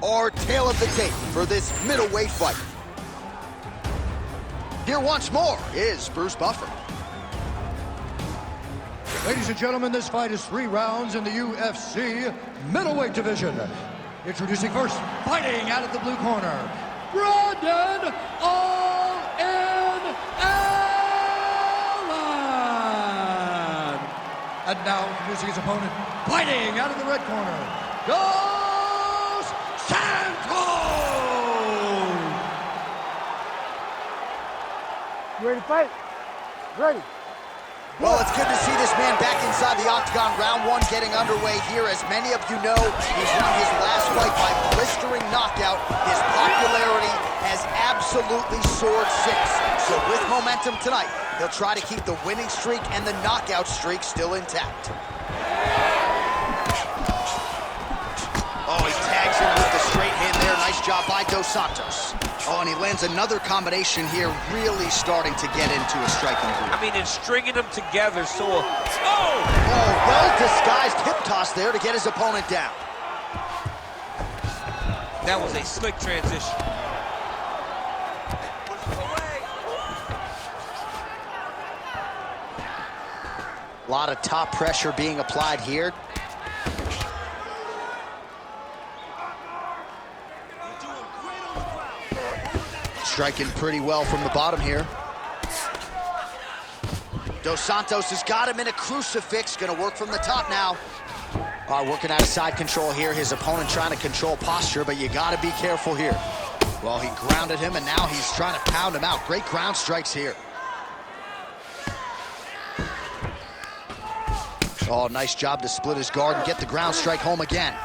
our tale of the tape for this middleweight fight. Here once more is Bruce Buffer. Ladies and gentlemen, this fight is 3 rounds in the UFC middleweight division. Introducing first, fighting out of the blue corner, Brandon All-In Allen. And now introducing his opponent, fighting out of the red corner, Dos Santos. You ready to fight? Ready. Well, it's good to see this man back inside the octagon. Round 1 getting underway here. As many of you know, he's won his last fight by blistering knockout. His popularity has absolutely soared since. So with momentum tonight, he'll try to keep the winning streak and the knockout streak still intact. Oh, he tags him with the straight hand there. Nice job by Dos Santos. Oh, and he lands another combination here, really starting to get into a striking groove. I mean, and stringing them together, so... Oh, well-disguised hip toss there to get his opponent down. that was a slick transition. A lot of top pressure being applied here. Striking pretty well from the bottom here. Dos Santos has got him in a crucifix. Gonna work from the top now. Working out of side control here. His opponent trying to control posture, but you gotta be careful here. Well, he grounded him, and now he's trying to pound him out. Great ground strikes here. Oh, nice job to split his guard and get the ground strike home again.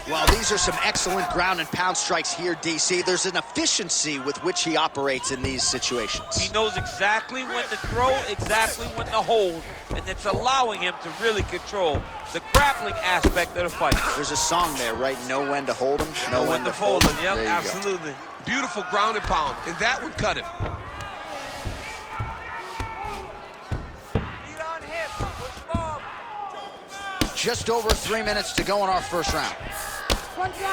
Well, these are some excellent ground and pound strikes here, DC. There's an efficiency with which he operates in these situations. He knows exactly when to throw, exactly when to hold, and it's allowing him to really control the grappling aspect of the fight. There's a song there, right? Know when to hold him, know when to fold him. Yep, there absolutely. Go. Beautiful ground and pound, and that would cut him. Just over 3 minutes to go in our first round.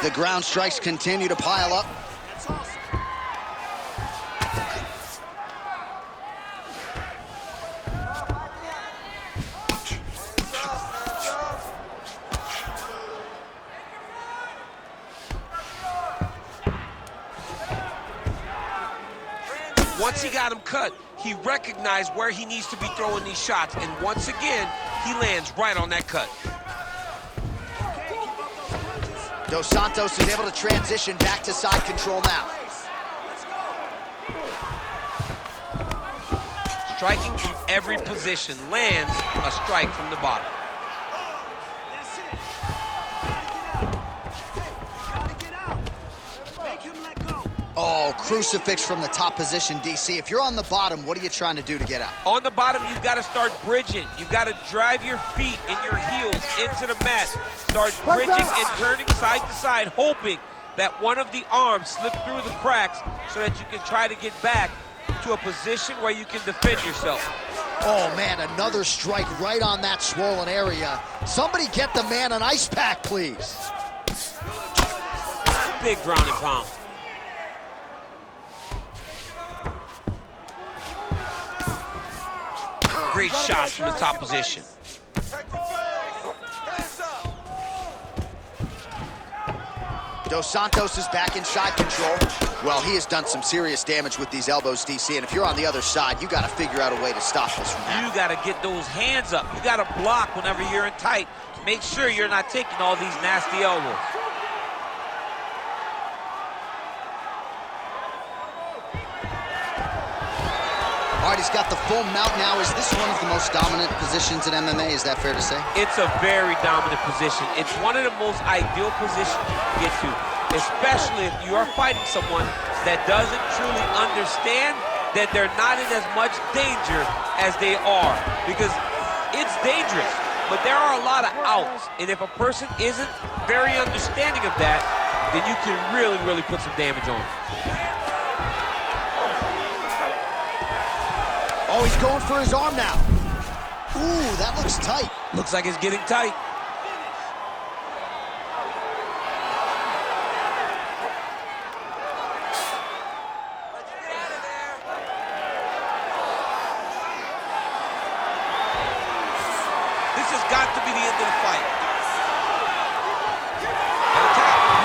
The ground strikes continue to pile up. Once he got him cut, he recognized where he needs to be throwing these shots, and once again, he lands right on that cut. Dos Santos is able to transition back to side control now. Striking from every position, lands a strike from the bottom. Oh, crucifix from the top position, DC. If you're on the bottom, what are you trying to do to get out? On the bottom, you've got to start bridging. You've got to drive your feet and your heels into the mat. Start bridging and turning side to side, hoping that one of the arms slip through the cracks so that you can try to get back to a position where you can defend yourself. Oh, man, another strike right on that swollen area. Somebody get the man an ice pack, please. Big ground and pound. Great shots from the top position. Dos Santos is back in side control. Well, he has done some serious damage with these elbows, DC, and if you're on the other side, you got to figure out a way to stop this from happening. You got to get those hands up. You got to block whenever you're in tight. Make sure you're not taking all these nasty elbows. All right, he's got the full mount now. Is this one of the most dominant positions in MMA? Is that fair to say? It's a very dominant position. It's one of the most ideal positions you can get to, especially if you are fighting someone that doesn't truly understand that they're not in as much danger as they are. Because it's dangerous, but there are a lot of outs. And if a person isn't very understanding of that, then you can really, really put some damage on them. Oh, he's going for his arm now. Ooh, that looks tight. Looks like it's getting tight. This has got to be the end of the fight.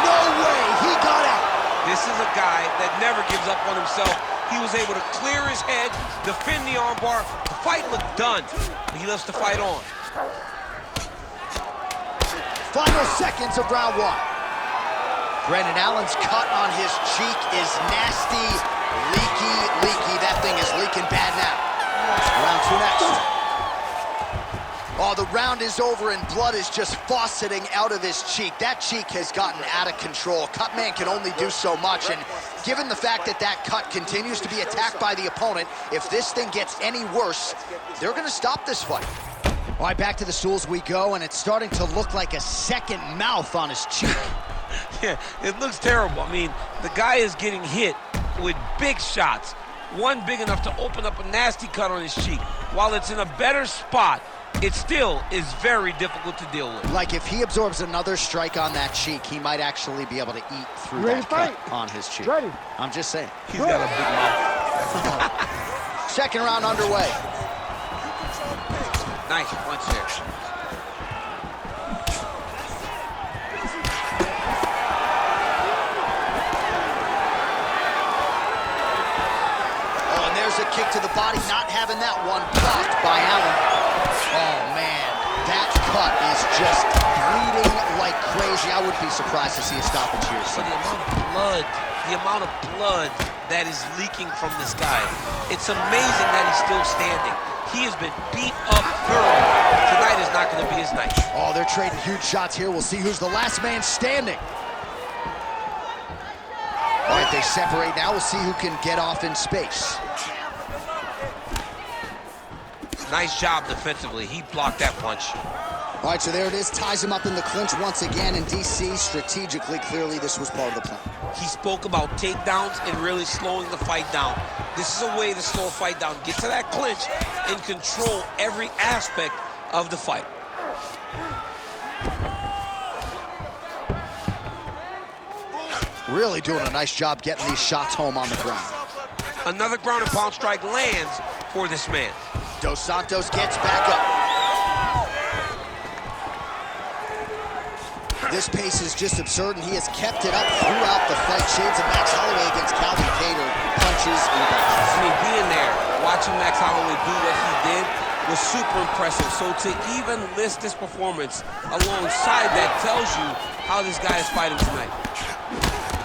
No way, he got out. This is a guy that never gives up on himself. He was able to clear his head, defend the armbar. The fight looked done, but he loves to fight on. Final seconds of round one. Brendan Allen's cut on his cheek is nasty, leaky. That thing is leaking bad now. Round two next. Oh, the round is over and blood is just fauceting out of his cheek. That cheek has gotten out of control. Cutman can only do so much, and given the fact that that cut continues to be attacked by the opponent, if this thing gets any worse, they're gonna stop this fight. All right, back to the stools we go, and it's starting to look like a second mouth on his cheek. Yeah, it looks terrible. I mean, the guy is getting hit with big shots. One big enough to open up a nasty cut on his cheek. While it's in a better spot, it still is very difficult to deal with. Like if he absorbs another strike on that cheek, he might actually be able to eat through that cut on his cheek. Ready. I'm just saying. He's got a big mouth. Second round underway. Nice punch there. A kick to the body, not having that one blocked by Allen. Oh, man, that cut is just bleeding like crazy. I wouldn't be surprised to see a stoppage here. So the amount of blood that is leaking from this guy, it's amazing that he's still standing. He has been beat up thoroughly. Tonight is not going to be his night. Oh, they're trading huge shots here. We'll see who's the last man standing. All right, they separate now. We'll see who can get off in space. Nice job defensively. He blocked that punch. All right, so there it is. Ties him up in the clinch once again. In DC, strategically, clearly, this was part of the plan. He spoke about takedowns and really slowing the fight down. This is a way to slow a fight down. Get to that clinch and control every aspect of the fight. Really doing a nice job getting these shots home on the ground. Another ground and pound strike lands for this man. Dos Santos gets back up. This pace is just absurd, and he has kept it up throughout the fight. Shades of Max Holloway against Calvin Kattar, punches and punches. I mean, being there, watching Max Holloway do what he did was super impressive. So to even list this performance alongside that tells you how this guy is fighting tonight.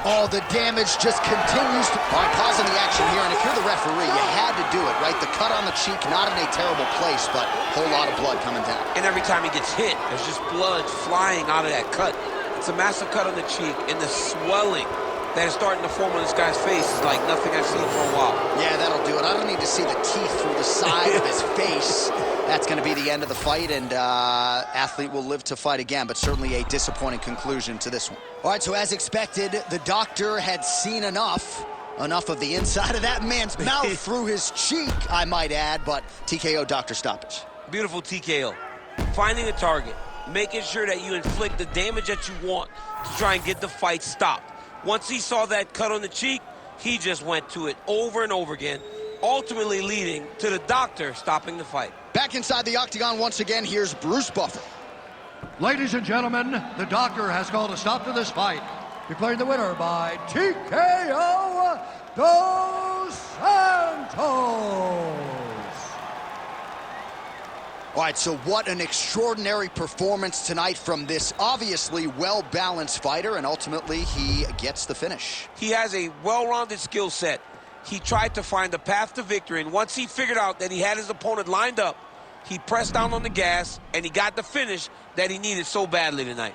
Oh, the damage just continues to... All right, pausing the action here, and if you're the referee, you had to do it, right? The cut on the cheek, not in a terrible place, but a whole lot of blood coming down. And every time he gets hit, there's just blood flying out of that cut. It's a massive cut on the cheek, and the swelling that is starting to form on this guy's face is like nothing I've seen for a while. Yeah, that'll do it. I don't need to see the teeth through the side of his face. That's going to be the end of the fight, and athlete will live to fight again, but certainly a disappointing conclusion to this one. All right, so as expected, the doctor had seen enough of the inside of that man's mouth through his cheek, I might add, but TKO doctor stoppage. Beautiful TKO. Finding a target, making sure that you inflict the damage that you want to try and get the fight stopped. Once he saw that cut on the cheek, he just went to it over and over again, ultimately leading to the doctor stopping the fight. Back inside the octagon once again, here's Bruce Buffer. Ladies and gentlemen, the doctor has called a stop to this fight, declaring the winner by TKO Dos Santos. All right, so what an extraordinary performance tonight from this obviously well-balanced fighter, and ultimately he gets the finish. He has a well-rounded skill set. He tried to find the path to victory, and once he figured out that he had his opponent lined up, he pressed down on the gas, and he got the finish that he needed so badly tonight.